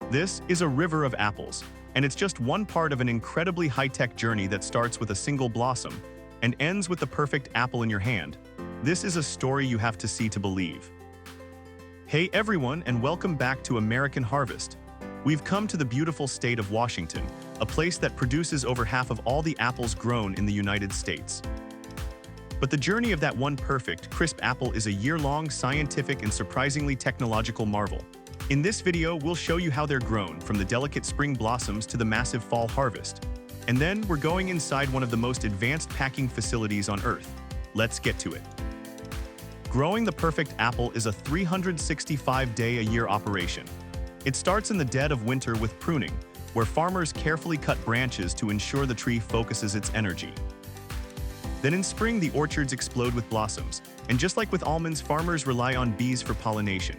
This is a river of apples, and it's just one part of an incredibly high-tech journey that starts with a single blossom and ends with the perfect apple in your hand. This is a story you have to see to believe. Hey everyone, and welcome back to American Harvest. We've come to the beautiful state of Washington, a place that produces over half of all the apples grown in the United States. But the journey of that one perfect, crisp apple is a year-long scientific and surprisingly technological marvel. In this video, we'll show you how they're grown, from the delicate spring blossoms to the massive fall harvest. And then we're going inside one of the most advanced packing facilities on Earth. Let's get to it. Growing the perfect apple is a 365-day-a-year operation. It starts in the dead of winter with pruning, where farmers carefully cut branches to ensure the tree focuses its energy. Then in spring, the orchards explode with blossoms, and just like with almonds, farmers rely on bees for pollination.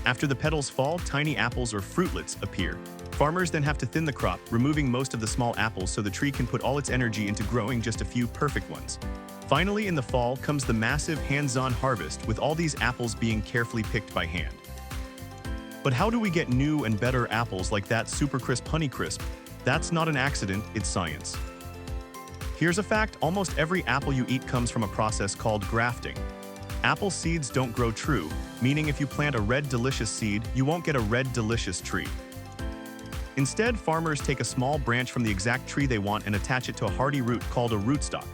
After the petals fall, tiny apples or fruitlets appear. Farmers then have to thin the crop, removing most of the small apples so the tree can put all its energy into growing just a few perfect ones. Finally, in the fall comes the massive hands-on harvest, with all these apples being carefully picked by hand. But how do we get new and better apples like that super crisp Honeycrisp? That's not an accident, it's science. Here's a fact: almost every apple you eat comes from a process called grafting. Apple seeds don't grow true, meaning if you plant a red delicious seed, you won't get a red delicious tree. Instead, farmers take a small branch from the exact tree they want and attach it to a hardy root called a rootstock.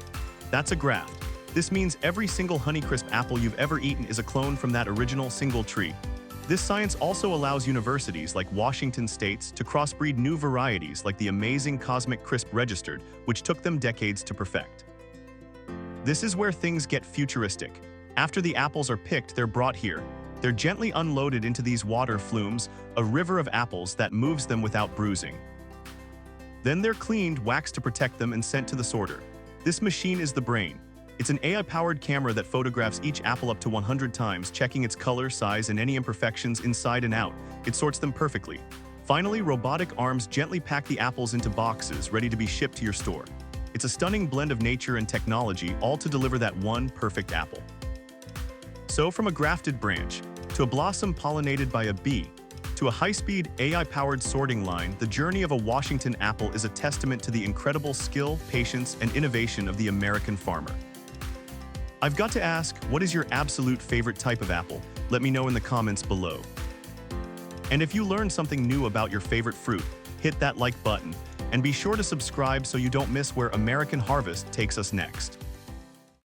That's a graft. This means every single Honeycrisp apple you've ever eaten is a clone from that original single tree. This science also allows universities like Washington State's to crossbreed new varieties like the amazing Cosmic Crisp Registered, which took them decades to perfect. This is where things get futuristic. After the apples are picked, they're brought here. They're gently unloaded into these water flumes, a river of apples that moves them without bruising. Then they're cleaned, waxed to protect them, and sent to the sorter. This machine is the brain. It's an AI-powered camera that photographs each apple up to 100 times, checking its color, size, and any imperfections inside and out. It sorts them perfectly. Finally, robotic arms gently pack the apples into boxes, ready to be shipped to your store. It's a stunning blend of nature and technology, all to deliver that one perfect apple. So from a grafted branch, to a blossom pollinated by a bee, to a high-speed AI-powered sorting line, the journey of a Washington apple is a testament to the incredible skill, patience, and innovation of the American farmer. I've got to ask, what is your absolute favorite type of apple? Let me know in the comments below. And if you learned something new about your favorite fruit, hit that like button, and be sure to subscribe so you don't miss where American Harvest takes us next.